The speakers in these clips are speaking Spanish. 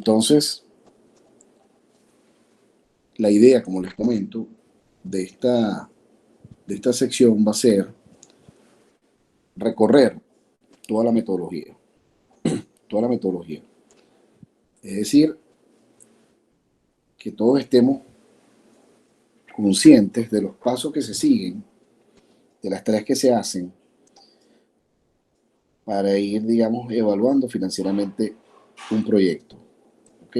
Entonces, la idea, como les comento, de esta sección va a ser recorrer toda la metodología, toda la metodología. Es decir, que todos estemos conscientes de los pasos que se siguen, de las tareas que se hacen, para ir, digamos, evaluando financieramente un proyecto. ¿Ok?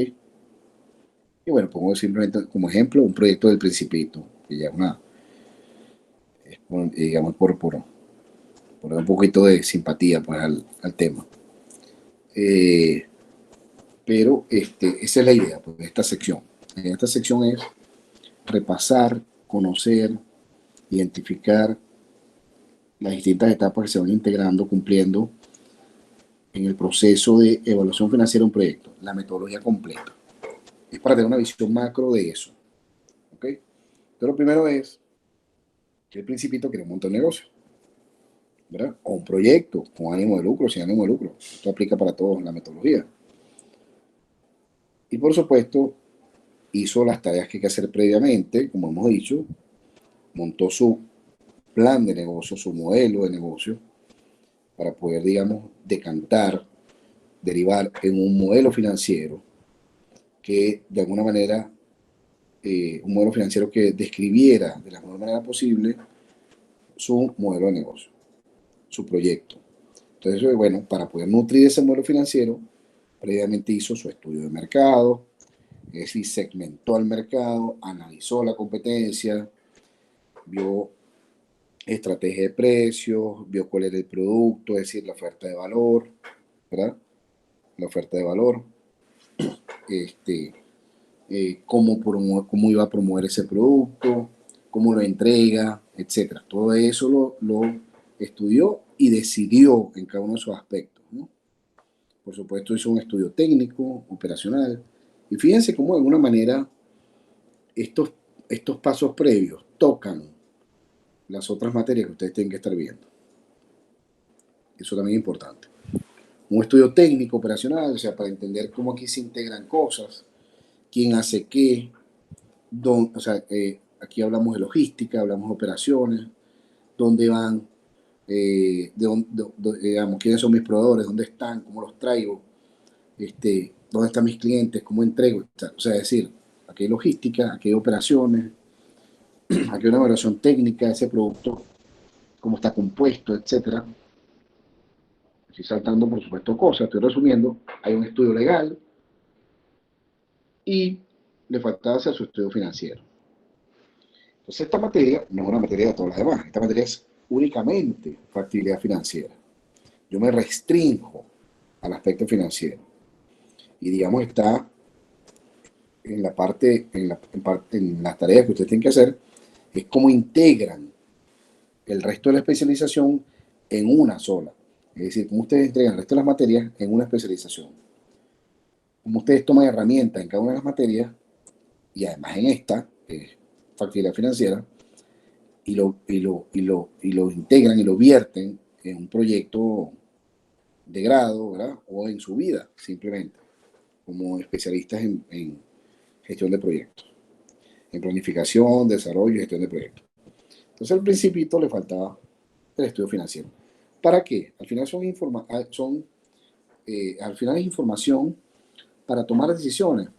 Y bueno, pongo simplemente como ejemplo un proyecto del Principito, que ya es digamos, por un poquito de simpatía pues, al tema. Pero esa es la idea pues, de esta sección. Esta sección es repasar, conocer, identificar las distintas etapas que se van integrando, cumpliendo en el proceso de evaluación financiera de un proyecto, la metodología completa. Es para tener una visión macro de eso. ¿Ok? Entonces, lo primero es que el Principito quiere montar un negocio, ¿verdad? O un proyecto con ánimo de lucro, sin ánimo de lucro. Esto aplica para todos en la metodología. Y por supuesto, hizo las tareas que hay que hacer previamente, como hemos dicho, montó su plan de negocio, su modelo de negocio, para poder, digamos, decantar, derivar en un modelo financiero que de alguna manera, un modelo financiero que describiera de la mejor manera posible su modelo de negocio, su proyecto. Entonces, bueno, para poder nutrir ese modelo financiero, previamente hizo su estudio de mercado, es decir, segmentó al mercado, analizó la competencia, vio estrategia de precios, vio cuál era el producto, es decir, la oferta de valor, ¿verdad? La oferta de valor, este, cómo iba a promover ese producto, cómo lo entrega, etcétera. Todo eso lo estudió y decidió en cada uno de sus aspectos, ¿no? Por supuesto, hizo un estudio técnico, operacional, y fíjense cómo de alguna manera estos, estos pasos previos tocan las otras materias que ustedes tienen que estar viendo. Eso también es importante. Un estudio técnico, operacional, o sea, para entender cómo aquí se integran cosas, quién hace qué, o sea, aquí hablamos de logística, hablamos de operaciones, dónde van, digamos, quiénes son mis proveedores, dónde están, cómo los traigo, dónde están mis clientes, cómo entrego, o sea, es decir, aquí hay logística, aquí hay operaciones, aquí hay una evaluación técnica de ese producto, cómo está compuesto, etcétera. Estoy saltando, por supuesto, cosas, estoy resumiendo. Hay un estudio legal y le faltaba hacer su estudio financiero. Entonces, esta materia no es una materia de todas las demás. Esta materia es únicamente factibilidad financiera. Yo me restringo al aspecto financiero. Y, digamos, está en la parte, en las tareas que ustedes tienen que hacer, es cómo integran el resto de la especialización en una sola. Es decir, cómo ustedes entregan el resto de las materias en una especialización. Cómo ustedes toman herramientas en cada una de las materias y además en esta, que es factibilidad financiera, y lo integran y lo vierten en un proyecto de grado, ¿verdad? O en su vida, simplemente, como especialistas en gestión de proyectos, en planificación, desarrollo y gestión de proyectos. Entonces al principito le faltaba el estudio financiero. ¿Para qué? Al final al final es información para tomar decisiones.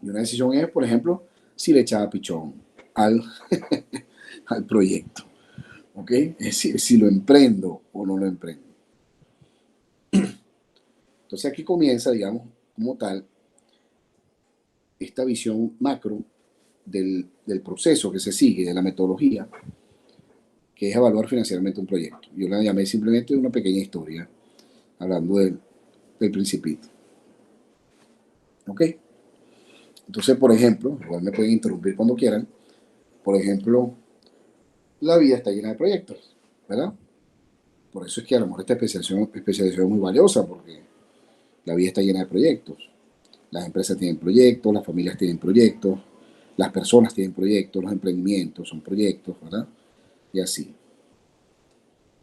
Y una decisión es, por ejemplo, si le echaba pichón al, al proyecto. ¿Ok? Es decir, si lo emprendo o no lo emprendo. Entonces aquí comienza, digamos, como tal, esta visión macro del proceso que se sigue, de la metodología, que es evaluar financieramente un proyecto. Yo la llamé simplemente una pequeña historia, hablando del Principito. ¿Ok? Entonces, por ejemplo, igual me pueden interrumpir cuando quieran, por ejemplo, la vida está llena de proyectos, ¿verdad? Por eso es que a lo mejor esta especialización es muy valiosa, porque la vida está llena de proyectos. Las empresas tienen proyectos, las familias tienen proyectos, las personas tienen proyectos, los emprendimientos son proyectos, ¿verdad? Y así.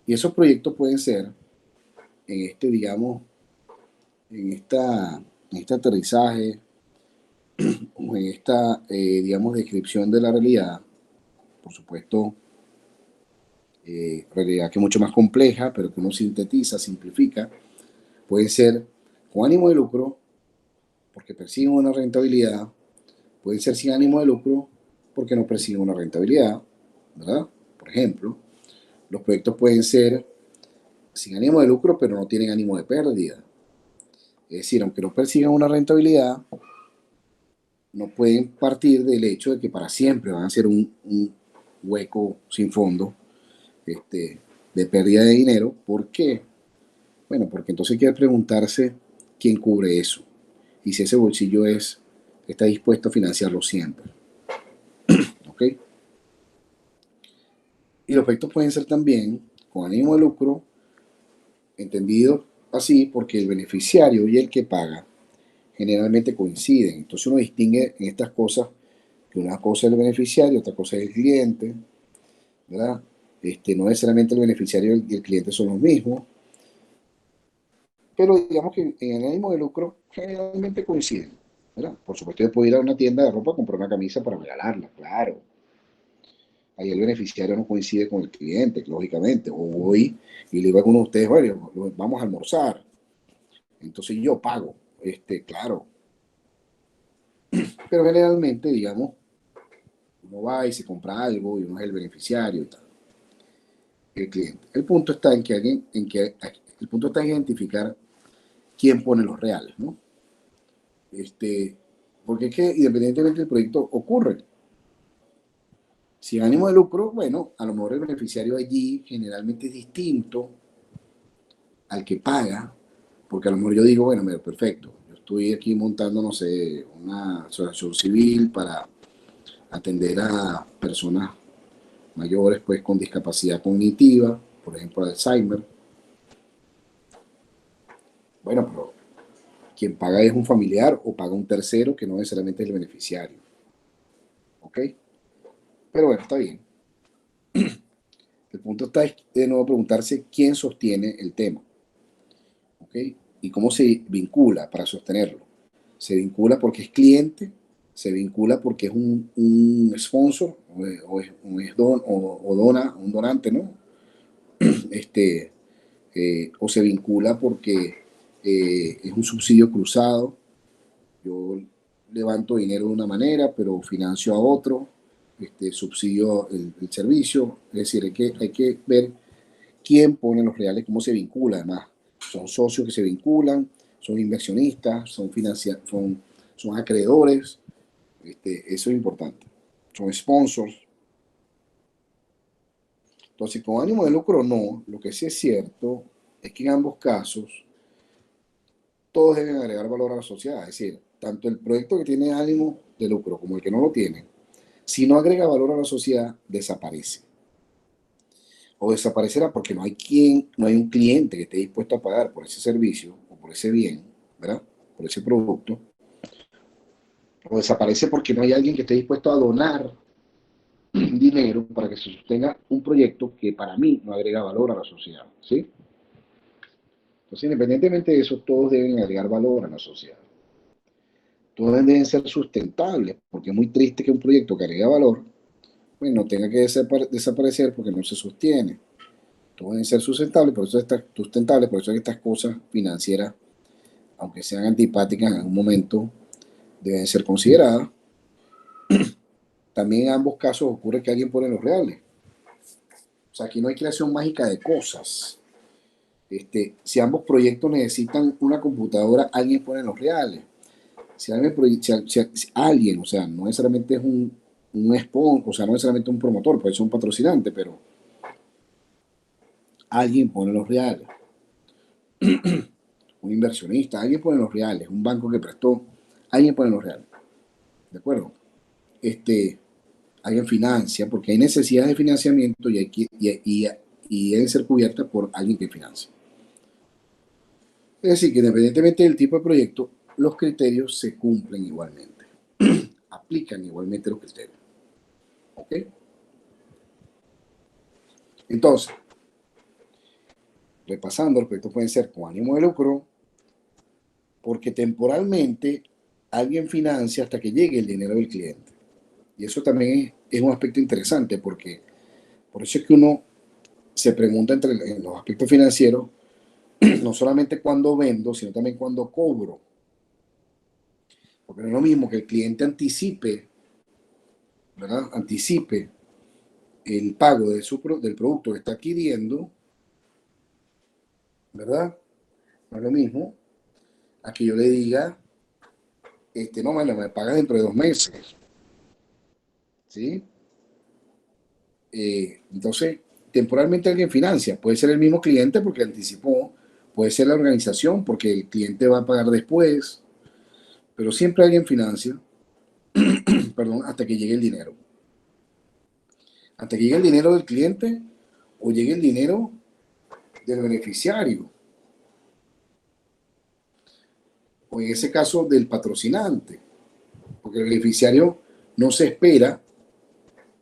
Y esos proyectos pueden ser, digamos, en esta en este aterrizaje o en esta, digamos, descripción de la realidad, por supuesto, realidad que es mucho más compleja, pero que uno sintetiza, simplifica, puede ser con ánimo de lucro, porque persiguen una rentabilidad, pueden ser sin ánimo de lucro, porque no persiguen una rentabilidad, ¿verdad? Por ejemplo, los proyectos pueden ser sin ánimo de lucro, pero no tienen ánimo de pérdida. Es decir, aunque no persigan una rentabilidad, no pueden partir del hecho de que para siempre van a ser un hueco sin fondo, de pérdida de dinero. ¿Por qué? Bueno, porque entonces hay que preguntarse quién cubre eso y si ese bolsillo está dispuesto a financiarlo siempre. ¿Ok? Y los proyectos pueden ser también con ánimo de lucro, entendido así porque el beneficiario y el que paga generalmente coinciden. Entonces uno distingue en estas cosas que una cosa es el beneficiario, otra cosa es el cliente, ¿verdad? No necesariamente el beneficiario y el cliente son los mismos, pero digamos que en el ánimo de lucro generalmente coinciden, ¿verdad? Por supuesto, yo puedo ir a una tienda de ropa a comprar una camisa para regalarla, claro. Ahí el beneficiario no coincide con el cliente, lógicamente. O voy y le digo a alguno de ustedes, bueno, vamos a almorzar, entonces yo pago, claro. Pero generalmente, digamos, uno va y se compra algo y uno es el beneficiario y tal, el cliente. El punto está en que el punto está en identificar quién pone los reales, ¿no? Porque es que independientemente del proyecto ocurre. Sin ánimo de lucro, bueno, a lo mejor el beneficiario allí generalmente es distinto al que paga, porque a lo mejor yo digo, bueno, mira, perfecto, yo estoy aquí montando, no sé, una asociación civil para atender a personas mayores, pues, con discapacidad cognitiva, por ejemplo, Alzheimer. Bueno, pero quien paga es un familiar o paga un tercero que no necesariamente es el beneficiario. ¿Ok? Pero bueno, está bien. El punto está de nuevo preguntarse quién sostiene el tema. ¿Ok? Y cómo se vincula para sostenerlo. Se vincula porque es cliente, se vincula porque es un sponsor o dona, un donante, ¿no? Este, o se vincula porque es un subsidio cruzado. Yo levanto dinero de una manera, pero financio a otro, subsidio el servicio. Es decir, hay que ver quién pone los reales, cómo se vincula además. Son socios que se vinculan, son inversionistas, son acreedores, eso es importante. Son sponsors. Entonces, con ánimo de lucro no, lo que sí es cierto es que en ambos casos todos deben agregar valor a la sociedad. Es decir, tanto el proyecto que tiene ánimo de lucro como el que no lo tiene, si no agrega valor a la sociedad, desaparece. O desaparecerá porque no hay un cliente que esté dispuesto a pagar por ese servicio o por ese bien, ¿verdad? Por ese producto. O desaparece porque no hay alguien que esté dispuesto a donar dinero para que se sostenga un proyecto que para mí no agrega valor a la sociedad, ¿sí? Entonces, independientemente de eso, todos deben agregar valor a la sociedad. Todos deben ser sustentables, porque es muy triste que un proyecto que agrega valor, pues no tenga que desaparecer porque no se sostiene. Todos deben ser sustentables, por eso es que estas cosas financieras, aunque sean antipáticas en algún momento, deben ser consideradas. También en ambos casos ocurre que alguien pone los reales. O sea, aquí no hay creación mágica de cosas. Si ambos proyectos necesitan una computadora, alguien pone los reales. Si alguien, o sea, no necesariamente es un sponsor, o sea, no necesariamente un promotor, puede ser un patrocinante, pero alguien pone los reales. Un inversionista, alguien pone los reales, un banco que prestó, alguien pone los reales. ¿De acuerdo? Alguien financia, porque hay necesidades de financiamiento y deben ser cubiertas por alguien que financia. Es decir, que independientemente del tipo de proyecto, los criterios se cumplen igualmente. Aplican igualmente los criterios. ¿Ok? Entonces, repasando, los proyectos pueden ser con ánimo de lucro, porque temporalmente alguien financia hasta que llegue el dinero del cliente. Y eso también es un aspecto interesante, porque por eso es que uno se pregunta en los aspectos financieros, no solamente cuándo vendo, sino también cuándo cobro. Porque no es lo mismo que el cliente anticipe, ¿verdad? Anticipe el pago del producto que está adquiriendo, ¿verdad? No es lo mismo a que yo le diga, no, bueno, me pagas dentro de 2 meses, ¿sí? Entonces, temporalmente alguien financia, puede ser el mismo cliente porque anticipó, puede ser la organización porque el cliente va a pagar después, pero siempre alguien financia, perdón, hasta que llegue el dinero. Hasta que llegue el dinero del cliente o llegue el dinero del beneficiario, o en ese caso del patrocinante, porque el beneficiario no se espera,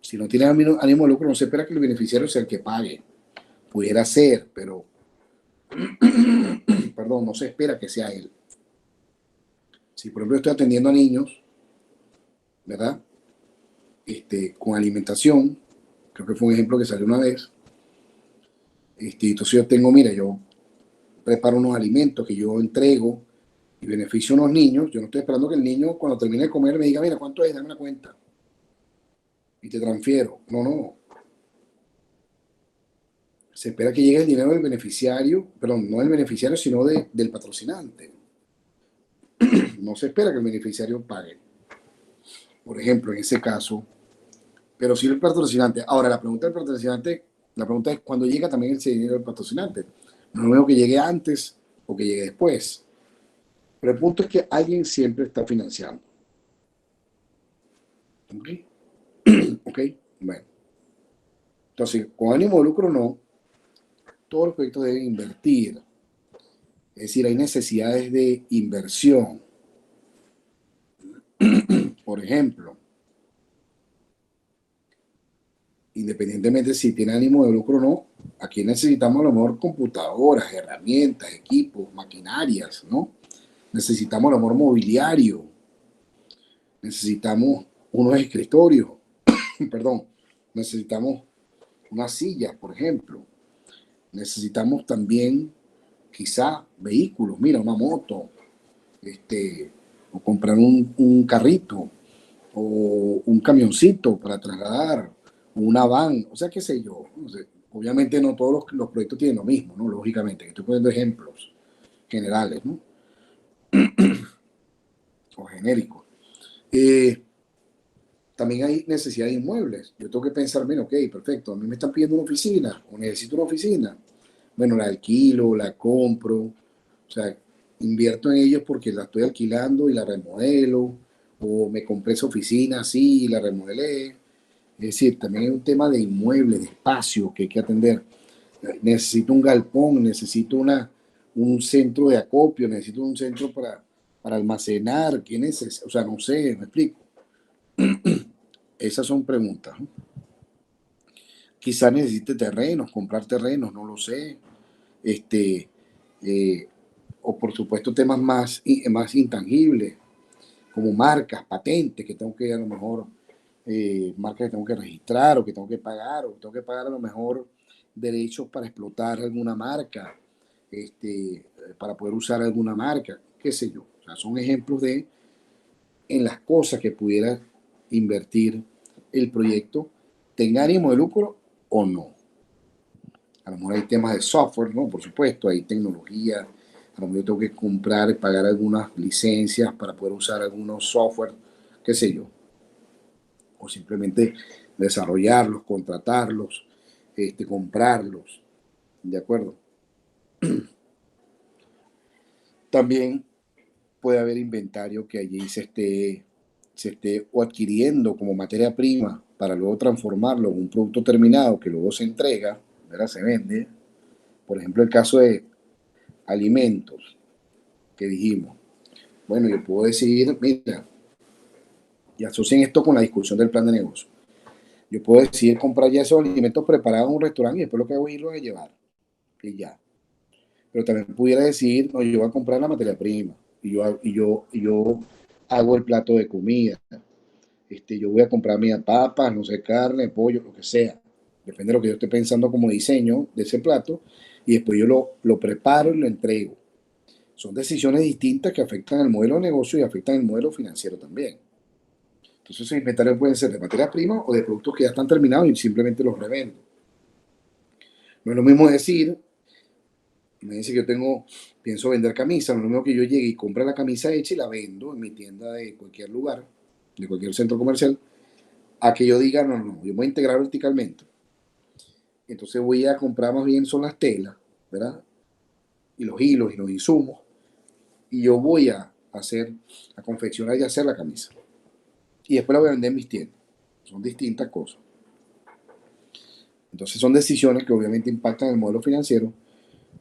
si no tiene ánimo de lucro, no se espera que el beneficiario sea el que pague. Pudiera ser, pero, perdón, no se espera que sea él. Si por ejemplo estoy atendiendo a niños, ¿verdad? Con alimentación, creo que fue un ejemplo que salió una vez. Entonces yo tengo, mira, yo preparo unos alimentos que yo entrego y beneficio a unos niños. Yo no estoy esperando que el niño cuando termine de comer me diga, mira, ¿cuánto es? Dame una cuenta y te transfiero. No, no. Se espera que llegue el dinero del beneficiario, perdón, no del beneficiario, sino del patrocinante. No se espera que el beneficiario pague, por ejemplo, en ese caso, pero sí el patrocinante. Ahora, la pregunta del patrocinante, la pregunta es cuándo llega también ese dinero del patrocinante. No es lo mismo que llegue antes o que llegue después. Pero el punto es que alguien siempre está financiando. ¿Ok? ¿Ok? Bueno. Entonces, con ánimo de lucro no, todos los proyectos deben invertir. Es decir, hay necesidades de inversión. Por ejemplo, independientemente si tiene ánimo de lucro o no, aquí necesitamos a lo mejor computadoras, herramientas, equipos, maquinarias, ¿no? Necesitamos a lo mejor mobiliario, necesitamos unos escritorios, perdón, necesitamos una silla, por ejemplo. Necesitamos también quizá vehículos, mira, una moto, o comprar un carrito, o un camioncito para trasladar, o una van, o sea, qué sé yo. No sé. Obviamente no todos los proyectos tienen lo mismo, ¿no? Lógicamente, estoy poniendo ejemplos generales, ¿no? O genéricos. Eh, También hay necesidad de inmuebles. Yo tengo que pensar, bien, ok, perfecto, a mí me están pidiendo una oficina, o necesito una oficina. Bueno, la alquilo, la compro, o sea, invierto en ellos porque la estoy alquilando y la remodelo, o me compré esa oficina así y la remodelé. Es decir, también hay un tema de inmuebles, de espacio que hay que atender. Necesito un galpón, necesito un centro de acopio, necesito un centro para almacenar, ¿qué necesito? O sea, no sé, me explico. Esas son preguntas, ¿no? Quizás necesite terrenos, comprar terrenos, no lo sé. Este, eh, o por supuesto temas más intangibles, como marcas, patentes, que tengo que a lo mejor, marcas que tengo que registrar o que tengo que pagar, o tengo que pagar a lo mejor derechos para explotar alguna marca, para poder usar alguna marca, qué sé yo. O sea, son ejemplos en las cosas que pudiera invertir el proyecto, tenga ánimo de lucro o no. A lo mejor hay temas de software, ¿no? Por supuesto, hay tecnología. A lo mejor yo tengo que comprar y pagar algunas licencias para poder usar algunos software, qué sé yo. O simplemente desarrollarlos, contratarlos, comprarlos. ¿De acuerdo? También puede haber inventario que allí se esté o adquiriendo como materia prima para luego transformarlo en un producto terminado que luego se entrega, ¿verdad? Se vende. Por ejemplo, el caso de alimentos que dijimos. Bueno, yo puedo decidir, mira, y asocien esto con la discusión del plan de negocio. Yo puedo decidir comprar ya esos alimentos preparados en un restaurante y después lo que hago es irlos a llevar. Y ya. Pero también pudiera decidir, no, yo voy a comprar la materia prima. y yo hago el plato de comida. Yo voy a comprar mis papas, no sé, carne, pollo, lo que sea. Depende de lo que yo esté pensando como diseño de ese plato. Y después yo lo preparo y lo entrego. Son decisiones distintas que afectan al modelo de negocio y afectan el modelo financiero también. Entonces, esos inventarios pueden ser de materias primas o de productos que ya están terminados y simplemente los revendo. No es lo mismo decir, me dice que pienso vender camisas, no es lo mismo que yo llegue y compre la camisa hecha y la vendo en mi tienda de cualquier lugar, de cualquier centro comercial, a que yo diga, no, no, yo voy a integrar verticalmente. Entonces voy a comprar más bien son las telas, ¿verdad? Y los hilos y los insumos. Y yo voy a confeccionar y hacer la camisa. Y después la voy a vender en mis tiendas. Son distintas cosas. Entonces son decisiones que obviamente impactan el modelo financiero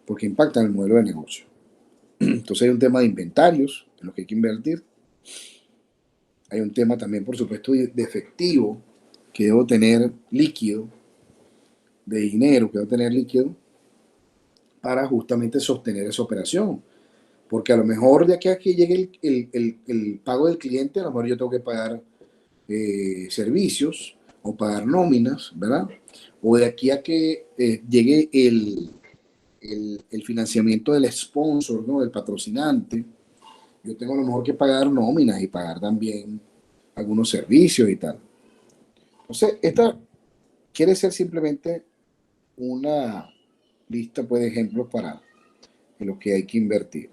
porque impactan el modelo de negocio. Entonces hay un tema de inventarios en los que hay que invertir. Hay un tema también, por supuesto, de efectivo que debo tener líquido, de dinero que debo tener líquido para justamente sostener esa operación. Porque a lo mejor de aquí a que llegue el pago del cliente, a lo mejor yo tengo que pagar servicios o pagar nóminas, ¿verdad? O de aquí a que llegue el financiamiento del sponsor, ¿no? Del patrocinante, yo tengo a lo mejor que pagar nóminas y pagar también algunos servicios y tal. Entonces, esta quiere ser simplemente una lista pues, de ejemplos para lo que hay que invertir.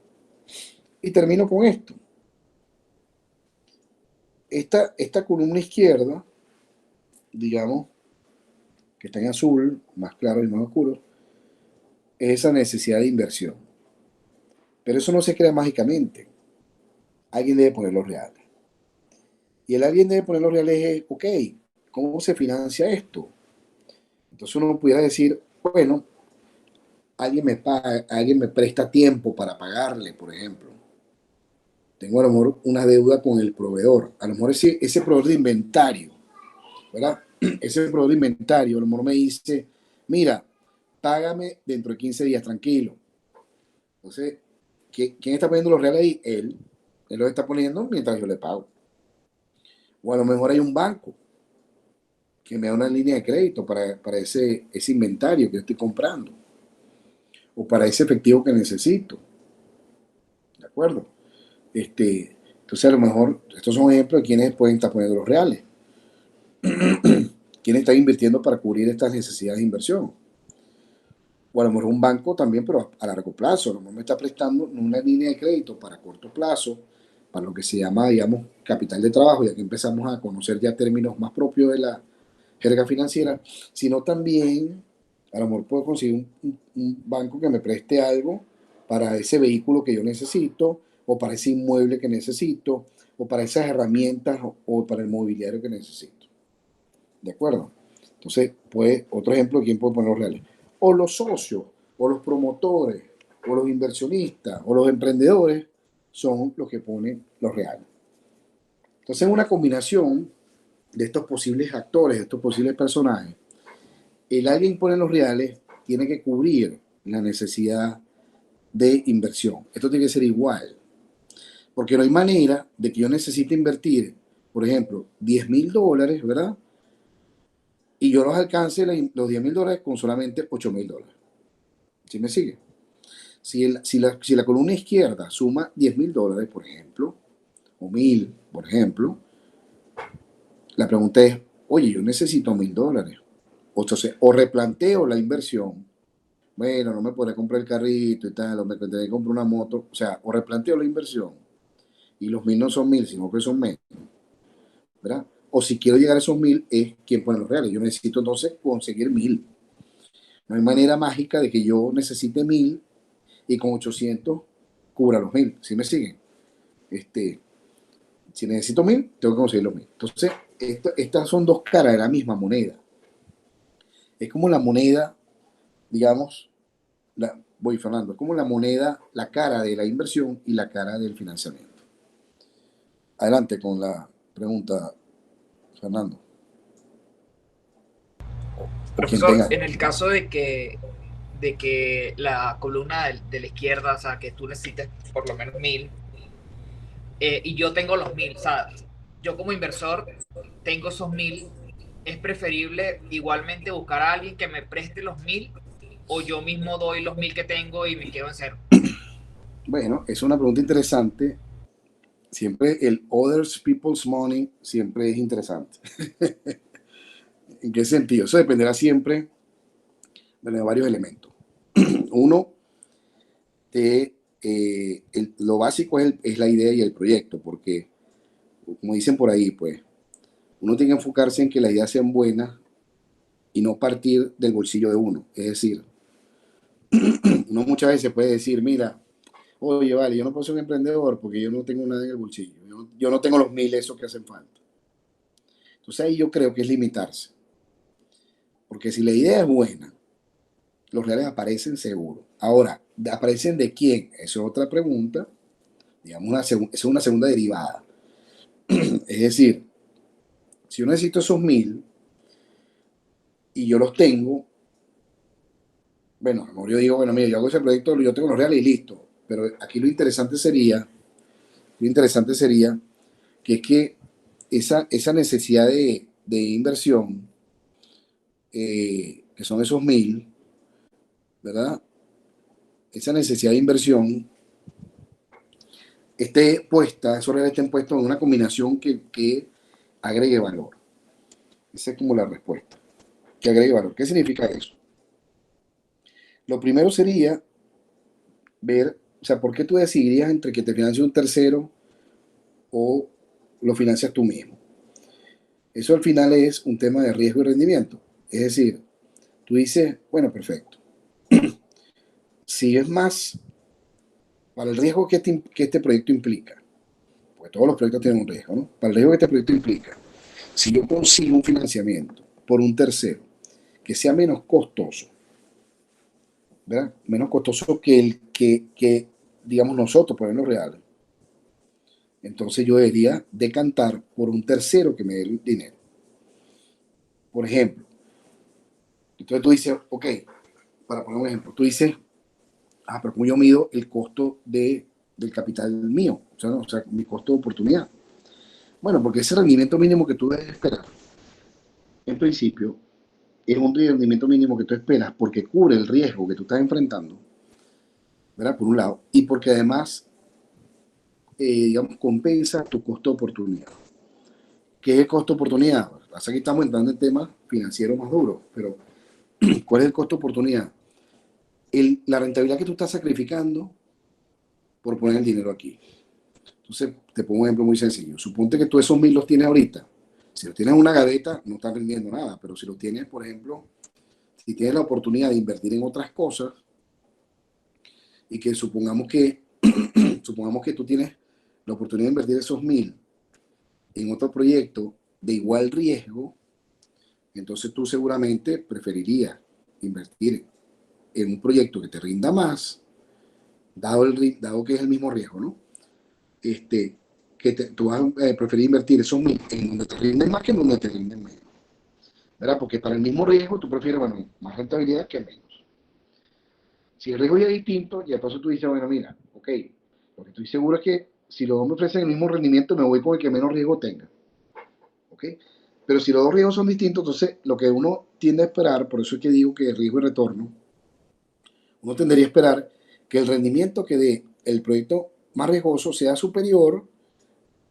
Y termino con esto. Esta columna izquierda, digamos, que está en azul, más claro y más oscuro, es esa necesidad de inversión. Pero eso no se crea mágicamente. Alguien debe poner los reales. Y el alguien debe poner los reales es, ok, ¿cómo se financia esto? Entonces uno pudiera decir, bueno, alguien me paga, alguien me presta tiempo para pagarle, por ejemplo. Tengo a lo mejor una deuda con el proveedor. A lo mejor ese proveedor de inventario, ¿verdad? Ese proveedor de inventario, a lo mejor me dice, mira, págame dentro de 15 días, tranquilo. Entonces, ¿quién está poniendo los reales ahí? Él. Él los está poniendo mientras yo le pago. O a lo mejor hay un banco que me da una línea de crédito para ese inventario que yo estoy comprando. O para ese efectivo que necesito. ¿De acuerdo? Entonces, a lo mejor, estos son ejemplos de quienes pueden estar poniendo los reales. Quienes están invirtiendo para cubrir estas necesidades de inversión. O a lo mejor un banco también, pero a largo plazo. A lo mejor me está prestando una línea de crédito para corto plazo, para lo que se llama, digamos, capital de trabajo, y aquí empezamos a conocer ya términos más propios de la jerga financiera, sino también, a lo mejor puedo conseguir un banco que me preste algo para ese vehículo que yo necesito, o para ese inmueble que necesito, o para esas herramientas, o para el mobiliario que necesito. ¿De acuerdo? Entonces, pues, otro ejemplo, ¿quién puede poner los reales? O los socios, o los promotores, o los inversionistas, o los emprendedores son los que ponen los reales. Entonces, una combinación de estos posibles actores, de estos posibles personajes, el alguien pone los reales tiene que cubrir la necesidad de inversión. Esto tiene que ser igual, porque no hay manera de que yo necesite invertir, por ejemplo, $10,000, ¿verdad? Y yo los alcance los $10,000 con solamente $8,000. ¿Sí me sigue? Si la columna izquierda suma $10,000, por ejemplo, o 1,000, por ejemplo, la pregunta es, oye, yo necesito $1,000. Entonces, o replanteo la inversión, bueno, no me podré comprar el carrito y tal, o me tendré que comprar una moto, o sea, o replanteo la inversión y los 1,000 no son 1,000, sino que son menos, ¿verdad? O si quiero llegar a esos 1,000, es quien pone los reales. Yo necesito entonces conseguir 1,000. No hay manera mágica de que yo necesite 1,000 y con 800 cubra los 1,000. ¿Sí me siguen? Si necesito 1,000, tengo que conseguir los 1,000. Entonces, estas son dos caras de la misma moneda. Es como la moneda, digamos, voy Fernando, es como la moneda, la cara de la inversión y la cara del financiamiento. Adelante con la pregunta, Fernando. O quien Profesor, tenga. en el caso de que la columna de la izquierda, o sea, que tú necesites por lo menos 1,000, y yo tengo los 1000, o sea, yo como inversor tengo esos 1000, es preferible igualmente buscar a alguien que me preste los 1000 o yo mismo doy los 1000 que tengo y me quedo en cero. Bueno, es una pregunta interesante. Siempre el others people's money siempre es interesante. ¿En qué sentido? Eso dependerá siempre de varios elementos. Uno, lo básico es la idea y el proyecto, porque, como dicen por ahí, pues, uno tiene que enfocarse en que las ideas sean buenas y no partir del bolsillo de uno. Es decir, uno muchas veces puede decir, mira, oye, vale, yo no puedo ser un emprendedor porque yo no tengo nada en el bolsillo. Yo no tengo los 1000 esos que hacen falta. Entonces ahí yo creo que es limitarse. Porque si la idea es buena, los reales aparecen seguro. Ahora, ¿aparecen de quién? Esa es otra pregunta. Digamos, es una segunda derivada. Es decir, si yo necesito esos 1000 y yo los tengo, bueno, a lo mejor yo digo, bueno, mira, yo hago ese proyecto, yo tengo los reales y listo. Pero aquí lo interesante sería que es que esa necesidad de inversión, que son esos 1000, ¿verdad? Esa necesidad de inversión esos reales estén puestos en una combinación que agregue valor. Esa es como la respuesta. Que agregue valor. ¿Qué significa eso? Lo primero sería ver, o sea, ¿por qué tú decidirías entre que te financie un tercero o lo financias tú mismo? Eso al final es un tema de riesgo y rendimiento. Es decir, tú dices, bueno, perfecto. Si es más para el riesgo que este proyecto implica, porque todos los proyectos tienen un riesgo, ¿no? Para el riesgo que este proyecto implica, si yo consigo un financiamiento por un tercero que sea menos costoso, ¿verdad? Menos costoso que el que digamos, nosotros ponemos reales, entonces yo debería decantar por un tercero que me dé el dinero. Por ejemplo, entonces tú dices, ok, para poner un ejemplo, tú dices, pero como yo mido el costo del capital mío, o sea, ¿no? O sea, mi costo de oportunidad. Bueno, porque ese rendimiento mínimo que tú debes esperar, en principio, es un rendimiento mínimo que tú esperas porque cubre el riesgo que tú estás enfrentando, ¿verdad? Por un lado, y porque además, digamos, compensa tu costo de oportunidad. ¿Qué es el costo de oportunidad? Pasa que estamos entrando en temas financieros más duros, pero ¿cuál es el costo de oportunidad? La rentabilidad que tú estás sacrificando por poner el dinero aquí. Entonces, te pongo un ejemplo muy sencillo. Suponte que tú esos 1000 los tienes ahorita. Si los tienes en una gaveta, no estás rindiendo nada, pero si los tienes, por ejemplo, si tienes la oportunidad de invertir en otras cosas y que supongamos que tú tienes la oportunidad de invertir esos 1000 en otro proyecto de igual riesgo, entonces tú seguramente preferirías invertir en un proyecto que te rinda más, dado que es el mismo riesgo, ¿no? Este, tú vas a preferir invertir esos 1000 en donde te rinden más que en donde te rinden menos, ¿verdad? Porque para el mismo riesgo tú prefieres, bueno, más rentabilidad que menos. Si el riesgo ya es distinto, ya entonces tú dices, bueno, mira, ok, lo que estoy seguro es que si los dos me ofrecen el mismo rendimiento, me voy con el que menos riesgo tenga, ¿ok? Pero si los dos riesgos son distintos, entonces lo que uno tiende a esperar, por eso es que digo que riesgo y retorno, uno tendería a esperar que el rendimiento que dé el proyecto más riesgoso sea superior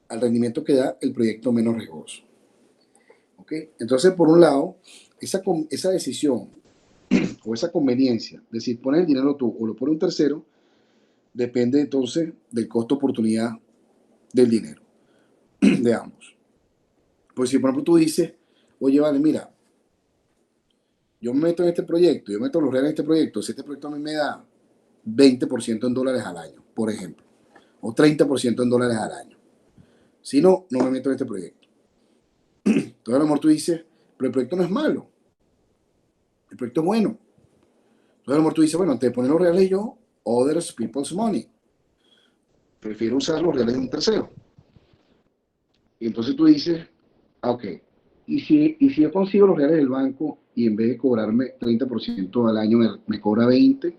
al rendimiento que da el proyecto menos riesgoso. ¿Ok? Entonces, por un lado, esa decisión o esa conveniencia de si pones el dinero tú o lo pone un tercero, depende entonces del costo-oportunidad del dinero, de ambos. Pues si por ejemplo tú dices, oye, vale, mira, yo me meto en este proyecto, yo meto los reales en este proyecto, si este proyecto a mí me da 20% en dólares al año, por ejemplo, o 30% en dólares al año. Si no, no me meto en este proyecto. Entonces a lo mejor tú dices, pero el proyecto no es malo, el proyecto es bueno. Entonces a lo mejor tú dices, bueno, antes de poner los reales yo, others people's money. Prefiero usar los reales de un tercero. Y entonces tú dices, ok, y si yo consigo los reales del banco y en vez de cobrarme 30% al año me cobra 20,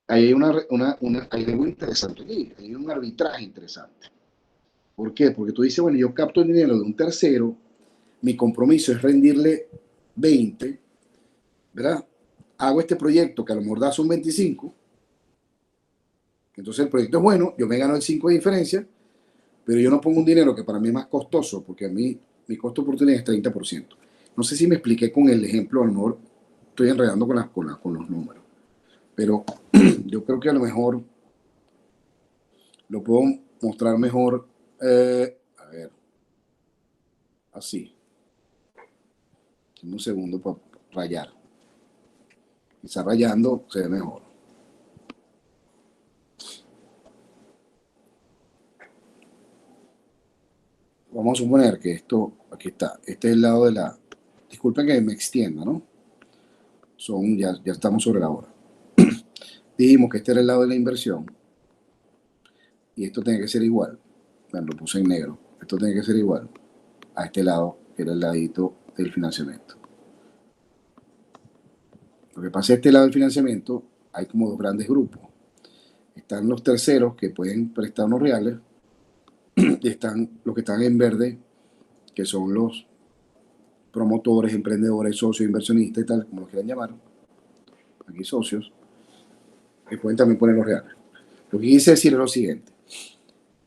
hay hay algo interesante aquí, hay un arbitraje interesante. ¿Por qué? Porque tú dices, bueno, yo capto el dinero de un tercero, mi compromiso es rendirle 20, ¿verdad? Hago este proyecto que a lo mejor da son 25, entonces el proyecto es bueno, yo me gano el 5 de diferencia, pero yo no pongo un dinero que para mí es más costoso, porque a mí mi costo de oportunidad es 30%. No sé si me expliqué con el ejemplo, a lo mejor estoy enredando con los números, pero yo creo que a lo mejor lo puedo mostrar mejor, a ver, así. Un segundo para rayar. Quizá rayando se ve mejor. Vamos a suponer que esto, aquí está, este es el lado de la, disculpen que me extienda, ¿no? Ya estamos sobre la hora. Dijimos que este era el lado de la inversión y esto tiene que ser igual. Bueno, lo puse en negro. Esto tiene que ser igual a este lado, que era el ladito del financiamiento. Lo que pasa es que este lado del financiamiento hay como dos grandes grupos. Están los terceros que pueden prestar unos reales y están los que están en verde, que son los promotores, emprendedores, socios, inversionistas y tal, como los quieran llamar. Aquí socios, que pueden también poner los reales. Lo que quise decir es lo siguiente.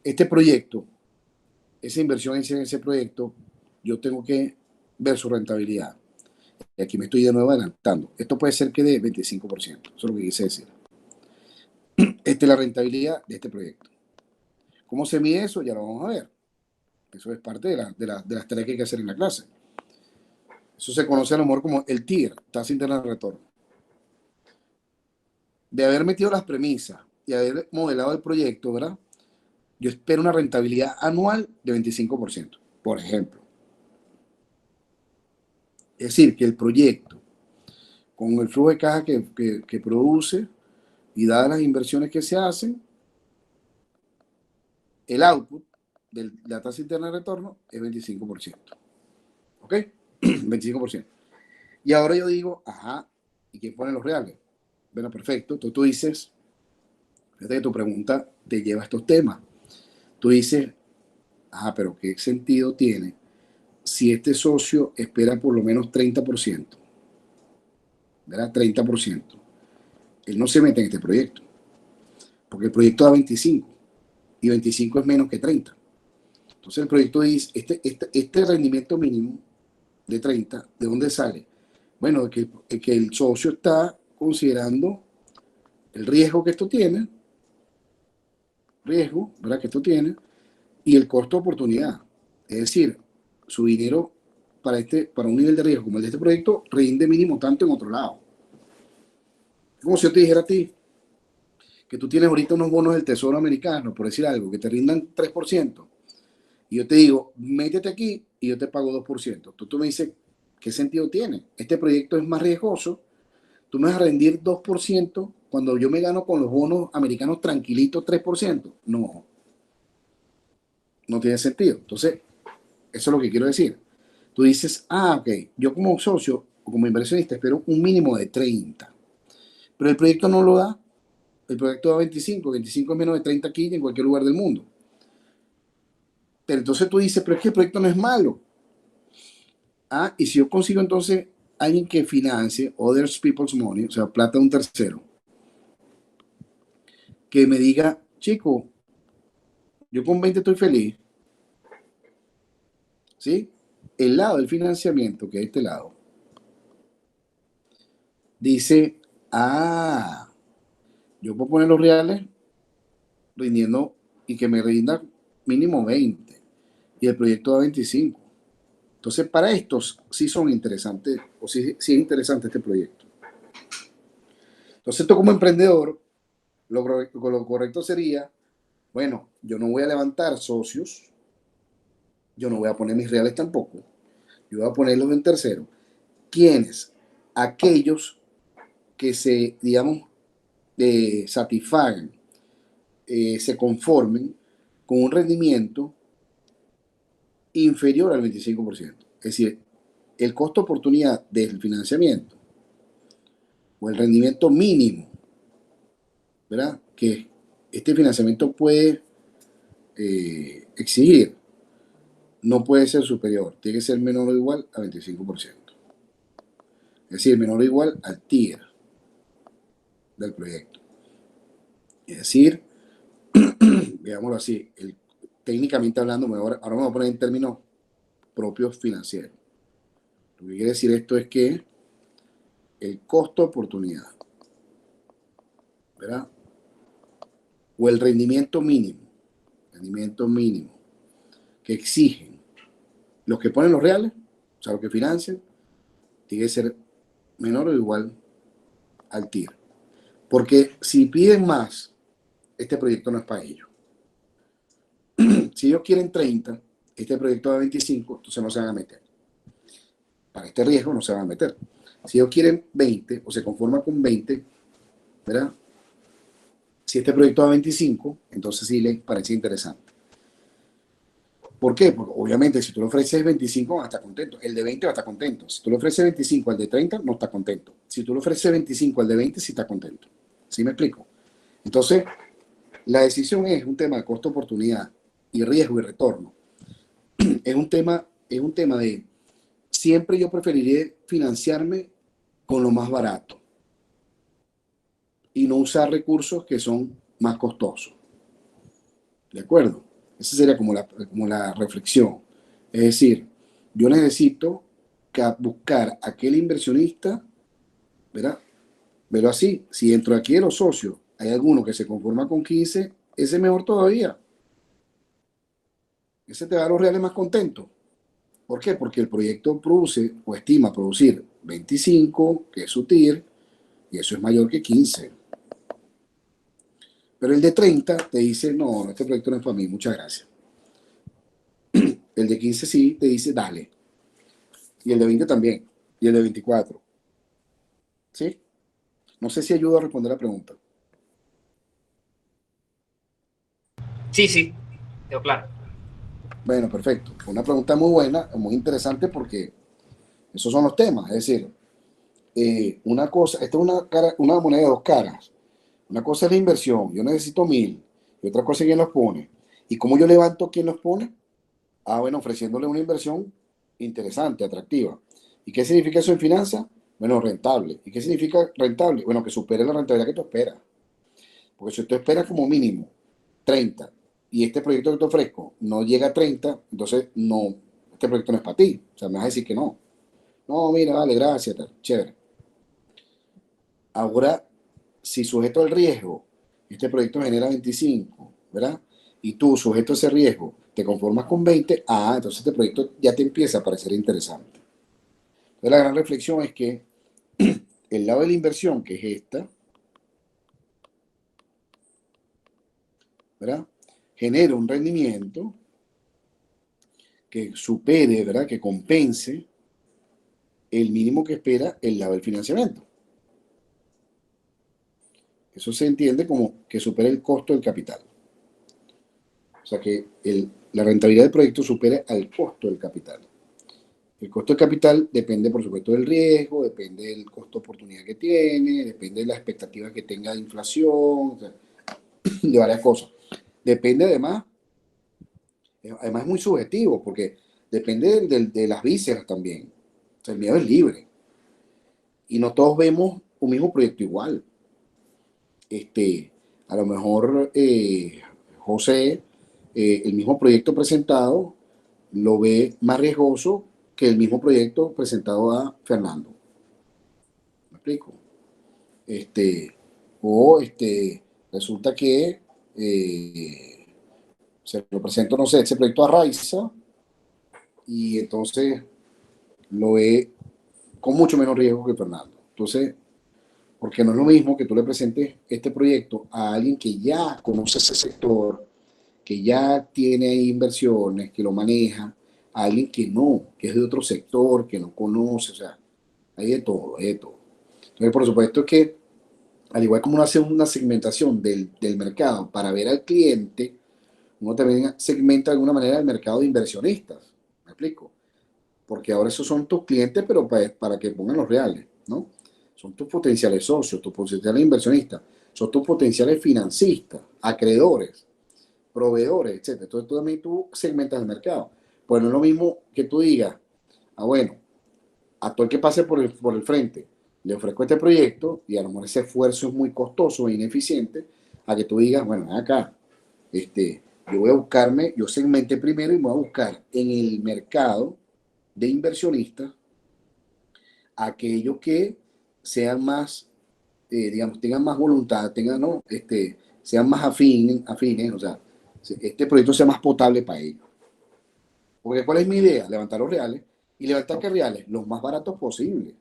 Este proyecto, esa inversión en ese proyecto, yo tengo que ver su rentabilidad. Y aquí me estoy de nuevo adelantando. Esto puede ser que de 25%. Eso es lo que quise decir. Esta es la rentabilidad de este proyecto. ¿Cómo se mide eso? Ya lo vamos a ver. Eso es parte de las tareas que hay que hacer en la clase. Eso se conoce a lo mejor como el TIR, tasa interna de retorno. De haber metido las premisas y haber modelado el proyecto, ¿verdad? Yo espero una rentabilidad anual de 25%, por ejemplo. Es decir, que el proyecto, con el flujo de caja que produce y dadas las inversiones que se hacen, el output de la tasa interna de retorno es 25%. ¿Ok? 25%. Y ahora yo digo, ajá, ¿y quién pone los reales? Bueno, perfecto. Entonces tú dices, fíjate que tu pregunta te lleva a estos temas. Tú dices, ajá, pero ¿qué sentido tiene si este socio espera por lo menos 30%? ¿Verdad? 30%. Él no se mete en este proyecto, porque el proyecto da 25 y 25 es menos que 30. Entonces el proyecto dice, este rendimiento mínimo de 30, ¿de dónde sale? Bueno, que el socio está considerando el riesgo que esto tiene, ¿verdad? Que esto tiene, y el costo de oportunidad. Es decir, su dinero para un nivel de riesgo como el de este proyecto rinde mínimo tanto en otro lado. Como si yo te dijera a ti que tú tienes ahorita unos bonos del Tesoro americano, por decir algo, que te rindan 3%, y yo te digo, métete aquí y yo te pago 2%. Tú me dices, ¿qué sentido tiene? Este proyecto es más riesgoso, tú me vas a rendir 2% cuando yo me gano con los bonos americanos tranquilitos 3%. No, no tiene sentido. Entonces, eso es lo que quiero decir. Tú dices, ok, yo como socio o como inversionista espero un mínimo de 30, pero el proyecto no lo da. El proyecto da 25, 25 es menos de 30 aquí en cualquier lugar del mundo. Pero entonces tú dices, pero es que el proyecto no es malo. Y si yo consigo entonces alguien que financie other people's money, o sea, plata de un tercero, que me diga, chico, yo con 20 estoy feliz, ¿sí? El lado del financiamiento, que es este lado, dice, yo puedo poner los reales rindiendo y que me rinda mínimo 20 y el proyecto da 25. Entonces, para estos sí son interesantes, o sí es interesante este proyecto. Entonces, tú como emprendedor, lo correcto sería, bueno, yo no voy a levantar socios, yo no voy a poner mis reales tampoco, yo voy a ponerlos en tercero. ¿Quiénes? Aquellos que se, digamos, satisfagan, se conformen con un rendimiento inferior al 25%. Es decir, el costo oportunidad del financiamiento o el rendimiento mínimo ¿verdad? Que este financiamiento puede exigir no puede ser superior, tiene que ser menor o igual a 25%. Es decir, menor o igual al TIR del proyecto. Es decir, veámoslo así, técnicamente hablando, ahora me voy a poner en términos propios financieros. Lo que quiere decir esto es que el costo de oportunidad, ¿verdad? O el rendimiento mínimo que exigen los que ponen los reales, o sea, los que financian, tiene que ser menor o igual al TIR. Porque si piden más, este proyecto no es para ellos. Si ellos quieren 30, este proyecto da 25, entonces no se van a meter. Para este riesgo no se van a meter. Si ellos quieren 20 o se conforman con 20, ¿verdad? Si este proyecto da 25, entonces sí les parece interesante. ¿Por qué? Porque obviamente si tú le ofreces 25 va a estar contento. El de 20 va a estar contento. Si tú le ofreces 25 al de 30, no está contento. Si tú le ofreces 25 al de 20, sí está contento. ¿Sí me explico? Entonces, la decisión es un tema de costo-oportunidad y riesgo y retorno. Es un tema de siempre yo preferiría financiarme con lo más barato y no usar recursos que son más costosos. ¿De acuerdo? Esa sería como la reflexión. Es decir, yo necesito buscar aquel inversionista, ¿verdad? Pero así, si dentro de aquí de los socios hay alguno que se conforma con 15, ese es mejor todavía. Ese te da los reales más contentos. ¿Por qué? Porque el proyecto produce o estima producir 25, que es su TIR, y eso es mayor que 15. Pero el de 30 te dice, no, este proyecto no es para mí, muchas gracias. El de 15 sí te dice, dale. Y el de 20 también. Y el de 24. ¿Sí? No sé si ayuda a responder la pregunta. Sí, sí, quedó claro. Bueno, perfecto. Fue una pregunta muy buena, muy interesante porque esos son los temas. Es decir, una cosa, esta es una moneda de dos caras. Una cosa es la inversión, yo necesito 1000, y otra cosa es quién los pone. ¿Y cómo yo levanto quién los pone? Ah, bueno, ofreciéndole una inversión interesante, atractiva. ¿Y qué significa eso en finanzas? Bueno, rentable. ¿Y qué significa rentable? Bueno, que supere la rentabilidad que tú esperas. Porque si tú esperas como mínimo 30 y este proyecto que te ofrezco no llega a 30, entonces no, este proyecto no es para ti. O sea, me vas a decir que no. No, mira, vale, gracias, tal, chévere. Ahora, si sujeto al riesgo, este proyecto genera 25, ¿verdad? Y tú, sujeto a ese riesgo, te conformas con 20, entonces este proyecto ya te empieza a parecer interesante. Entonces la gran reflexión es que el lado de la inversión, que es esta, ¿verdad? Genera un rendimiento que supere, ¿verdad? Que compense el mínimo que espera el lado del financiamiento. Eso se entiende como que supera el costo del capital. O sea, que la rentabilidad del proyecto supera al costo del capital. El costo del capital depende, por supuesto, del riesgo, depende del costo de oportunidad que tiene, depende de la expectativa que tenga de inflación, o sea, de varias cosas. Depende además es muy subjetivo, porque depende de las vísceras también. O sea, el miedo es libre. Y no todos vemos un mismo proyecto igual. A lo mejor José, el mismo proyecto presentado, lo ve más riesgoso que el mismo proyecto presentado a Fernando. ¿Me explico? Este, resulta que se lo presento, no sé, ese proyecto a Raiza y entonces lo ve con mucho menos riesgo que Fernando. Entonces, porque no es lo mismo que tú le presentes este proyecto a alguien que ya conoce ese sector, que ya tiene ahí inversiones, que lo maneja, a alguien que no, que es de otro sector, que no conoce, o sea, hay de todo, hay de todo. Entonces, por supuesto que, al igual como uno hace una segmentación del mercado para ver al cliente, uno también segmenta de alguna manera el mercado de inversionistas, ¿me explico? Porque ahora esos son tus clientes, pero para que pongan los reales, ¿no? Son tus potenciales socios, tus potenciales inversionistas. son tus potenciales financistas, acreedores, proveedores, etcétera. Entonces tú también tú segmentas el mercado. Pues no es lo mismo que tú digas, bueno, a todo el que pase por el frente, le ofrezco este proyecto y a lo mejor ese esfuerzo es muy costoso e ineficiente, a que tú digas, bueno, acá, yo voy a buscarme, yo segmenté primero y voy a buscar en el mercado de inversionistas aquellos que sean más, digamos, tengan más voluntad, tengan, ¿no? Sean más afines, o sea, este proyecto sea más potable para ellos. Porque ¿cuál es mi idea? Levantar los reales y levantar qué reales, los más baratos posibles,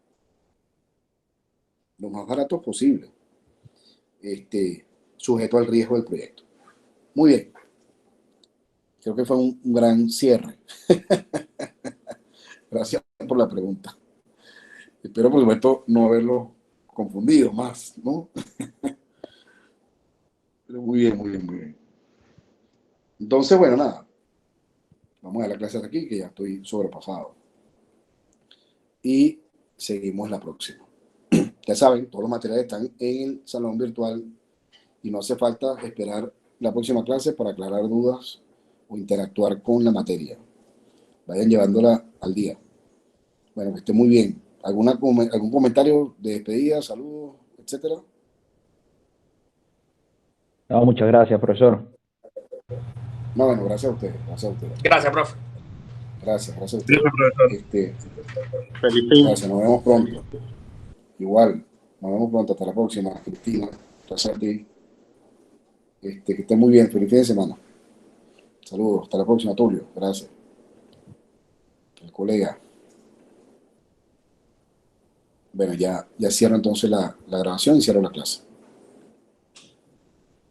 los más baratos posibles, sujeto al riesgo del proyecto. Muy bien, creo que fue un gran cierre. Gracias por la pregunta. Espero, por supuesto, no haberlo confundido más, ¿no? Pero muy bien, muy bien, muy bien. Entonces, bueno, nada. Vamos a dar la clase hasta aquí, que ya estoy sobrepasado. Y seguimos la próxima. Ya saben, todos los materiales están en el salón virtual y no hace falta esperar la próxima clase para aclarar dudas o interactuar con la materia. Vayan llevándola al día. Bueno, que esté muy bien. ¿Algún comentario de despedida, saludos, etcétera? No, muchas gracias, profesor. No, bueno, gracias a ustedes. Gracias a ustedes. Gracias, profe. Gracias a Sí, ustedes. profesor. Feliz fin. Gracias, nos vemos pronto. Igual, nos vemos pronto. Hasta la próxima, Cristina. Gracias a ti. Que estén muy bien. Feliz fin de semana. Saludos. Hasta la próxima, Tulio. Gracias. El colega. Bueno, ya cierro entonces la grabación y cierro la clase.